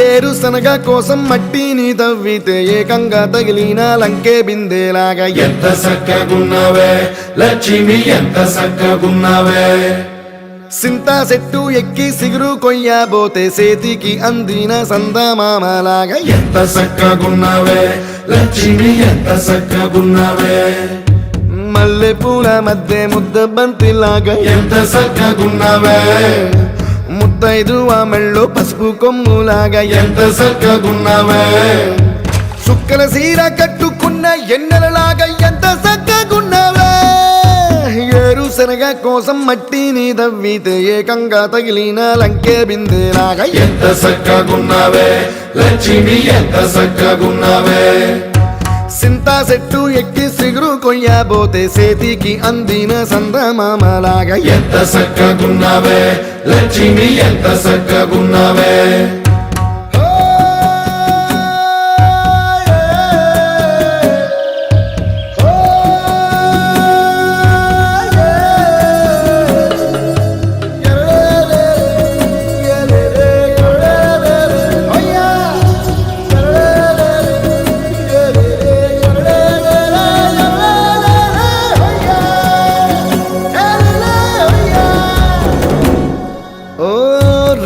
ఏరుశనగ కోసం మట్టిని తవ్వితే ఏకంగా తగిలిన లంకే బిందేలాగా ఎంత సక్కగున్నావే లక్ష్మి, ఎంత సక్కగున్నావే. సింతా చెట్టు ఎక్కి సిగురు కొయ్యబోతే సేతికి అందిన సందమామలాగా ఎంత సక్కగున్నావే లక్ష్మి, ఎంత సక్కగున్నావే. మల్లె పూల మధ్య ముద్ద బంతిలాగా ఎంత సక్కగున్నావే. ముద్దైదు ఆ మెళ్ళో పసుపు కొమ్ములాగా ఎంత సక్కగున్నావే. సుక్కల సీర కట్టుకున్న ఎన్నెలలాగా ఎంత సక్కగున్నావే. ఏరుశనగ కోసం మట్టిని తవ్వితే ఏకంగా తగిలిన లంకే బిందేలాగా ఎంత సక్కగున్నావే లక్ష్మి, ఎంత సక్కగున్నావే. సింతా చెట్టు ఎక్కి సిగురు కొయ్యబోతే సేతికి అందిన సందమామలాగా ఎంత సక్కగున్నావే లక్ష్మి, ఎంత సక్కగున్నావే.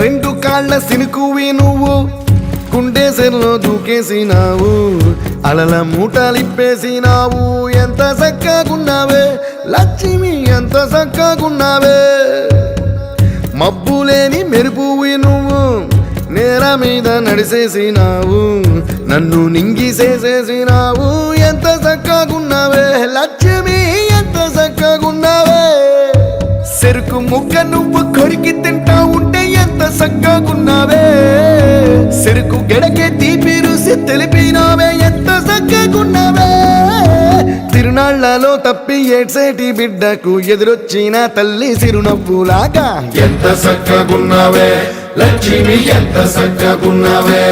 రెండు కాళ్ళ సినుకువి నువ్వు కుండేసెల్లో దూకేసినావు, అలల మూటలిప్పేసినావు. ఎంత చక్కగున్నావే లక్ష్మి, ఎంత చక్కగున్నావే. మబ్బులేని మెరుపువి నువ్వు నేల మీద నడిసేసినావు, నన్ను నింగిసేసేసినావు. ఎంత చక్కగున్నావే లక్ష్మి, ఎంత చక్కగున్నావే. చెరుకు ముక్క నువ్వు కొరికి తింటా ఉంటే ఎంత చక్కగున్నావే. చెరుకు గెడకే తీపి రుసి తెలిపినావే, ఎంత చక్కగున్నావే. తిరునాళ్లలో తప్పి ఏడ్సేటి బిడ్డకు ఎదురొచ్చిన తల్లి సిరునవ్వులాగా ఎంత చక్కగున్నావే లక్ష్మి, ఎంత చక్కగున్నావే.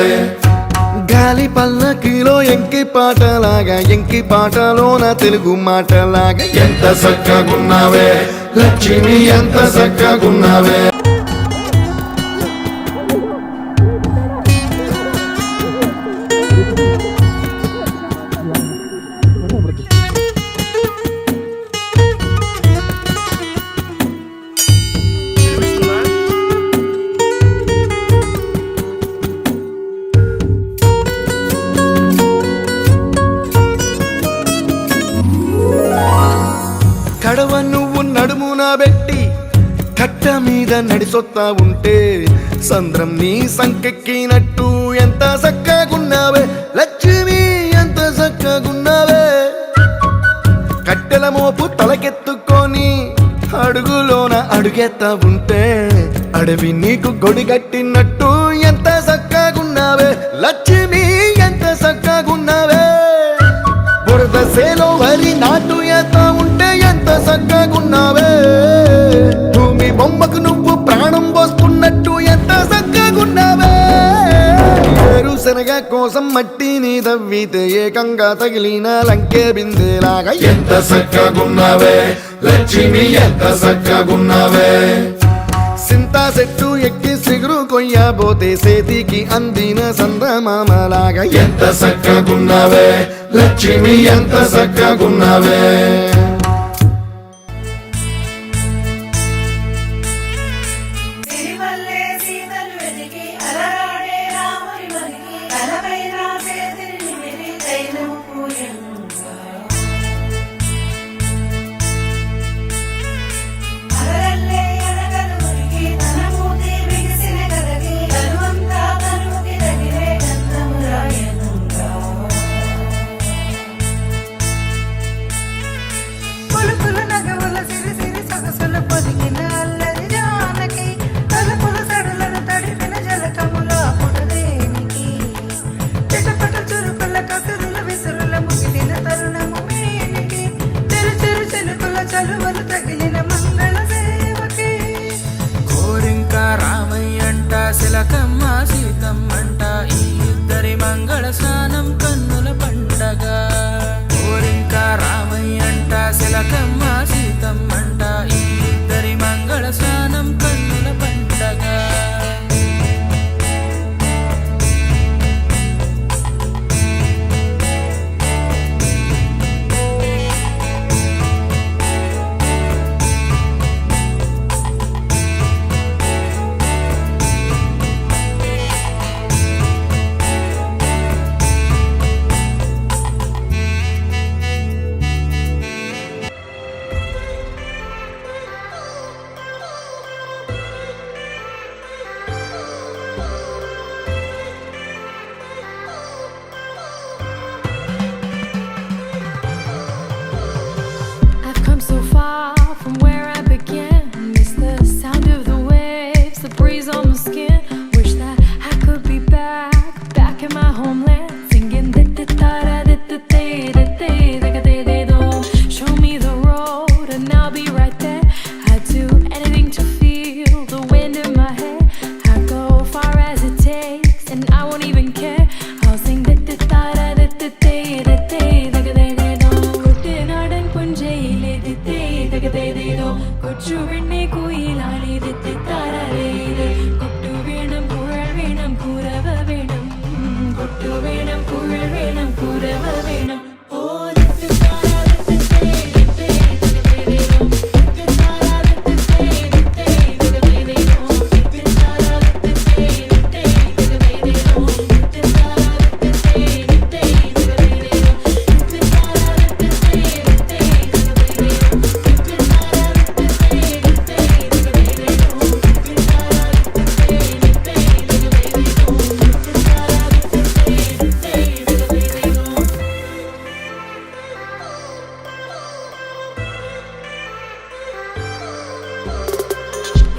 గాలి పల్లకిలో ఎంకి పాటలాగా ఎంకి పాటలోన తెలుగు మాటలాగా ఎంత చక్కగున్నావే లక్ష్మి, ఎంత చక్కగున్నావే. కడవ నువ్వు నడుమున పెట్టి కట్ట మీద నడిసొత్తా ఉంటే సంద్రం నీ సంకెక్కినట్టు ఎంత చక్కగున్నావే లక్ష్మి, ఎంత చక్కగున్నావే. కట్టెల మోపు తలకెత్తుకొని అడుగులోన అడుగెత్తా ఉంటే అడవి నీకు గొడిగట్టినట్టు ఎంత చక్కగున్నావే లక్ష్మి, ఎంత చక్కగున్నావే. బురద సేలో వరి నాటు ఎత్తా ఉంటే ఎంత చక్కగున్నావే. భూమి బొమ్మకు నువ్వు ప్రాణం పోస్తున్నట్టు ఎంత చక్కగున్నావే. ఏరుశనగ కోసం మట్టిని తవ్వితే ఏకంగా తగిలిన లంకే బిందేలాగా ఎంత చక్కగున్నావే లక్ష్మి, ఎంత చక్కగున్నావే. సింతా చెట్టు ఎక్కి సిగురు కొయ్యబోతే సేతికి అందిన సందమామలాగా ఎంత చక్కగున్నావే లక్ష్మి, ఎంత చక్కగున్నావే. చురుకుల కసురుల విసురుల Mugili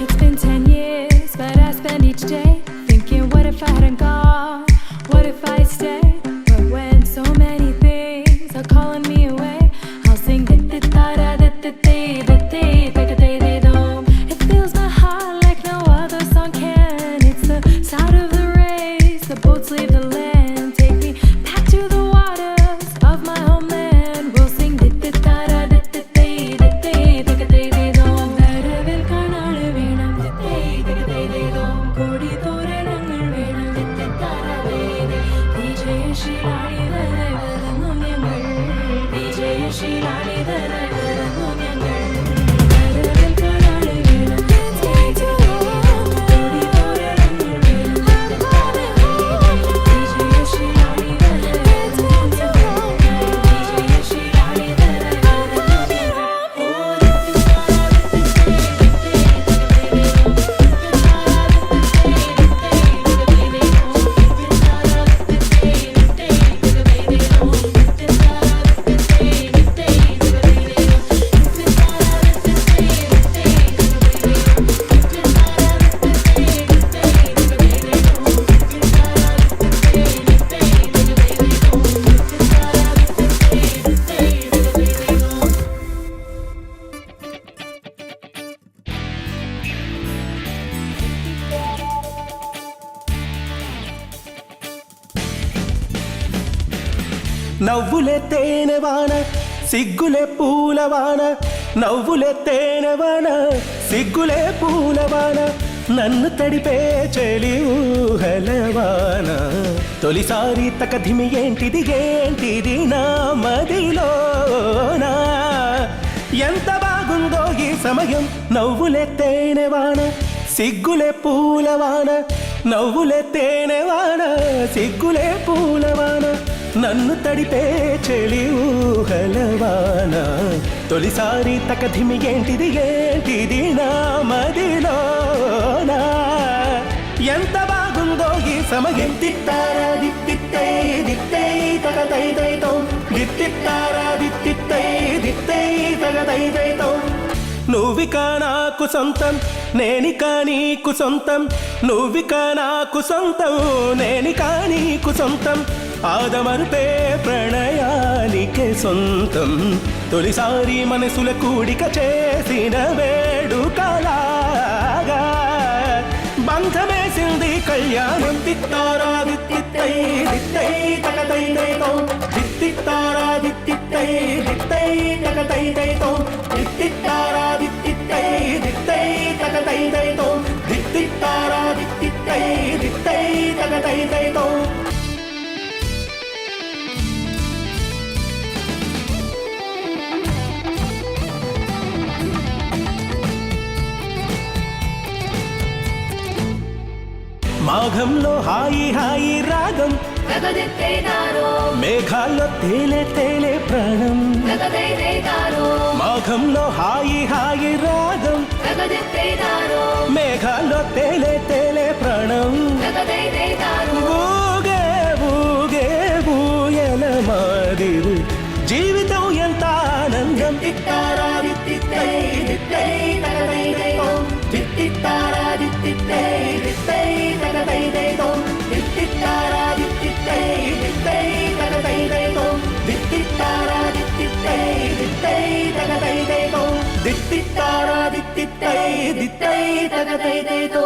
It's been 10 years, but I spend each day thinking, what if I hadn't gone? What if I stayed? But when so many things are calling me away, I'll sing it fills my heart like no other song can. It's the sound of the rays, the boats leave the land. Take me back to the waters of my homeland. We'll sing నవ్వులే తేనెవాన సిగ్గులే పూలవాన నవ్వులే తేనెవాన సిగ్గులే పూలవాన నన్ను తడిపే చెలి ఊహలవాన తొలిసారి తకధిమి ఏంటిది నా మదిలోనా ఎంత బాగుందో ఈ సమయం నవ్వులే తేనెవాన సిగ్గులే పూలవాన నవ్వులే తేనెవాన సిగ్గులే పూలవాన నన్ను తడిపే చెలి ఊహలవాన తొలిసారి తకధిమి ఏంటిది నా మదిలోనా ఎంత బాగుందో ఈ సమయం తిట్టారా దిత్తై దిత్తై తగదైదైతో దిత్తిట్టారా దిత్తై తగదైదైతో నువ్విక నాకు సొంతం నేనిక నీకు సొంతం నువ్విక నాకు సొంతం నేనిక నీకు సొంతం ఆదమరుపే ప్రణయానికే సొంతం తొలిసారి మనసుల కూడిక చేసిన వేడుకలాగా బంధమేసింది కళ్యాణం తిత్తారా దిత్తై దిత్తై తగదైదైతో దిత్తిత్తారా దిత్తై తగదైదైతో దిత్తిత్తారా దిత్తై తగదైదైతో దిత్తిత్తారా దిత్తై తగదైదైతో మాఘంలో హాయి హాయి రాగం మేఘాల్లో తేలే తేలే ప్రాణం మాఘంలో హాయి హాయి రాగం మేఘాల్లో తేలే తేలే ప్రాణం ఊగే ఊగే ఊయల మాదిరు జీవితం ఎంత ఆనందం తిట్టారా దిత్తై దిత్తై తగదైదైతో దిత్తిట్టారా దిత్తై తగదైదైతో దిత్తిట్టారా దిత్తై తగదైదైతో దిత్తిట్టారా దిత్తై తగదైదైతో దిత్తిట్టారా దిత్తై తగదైదైతో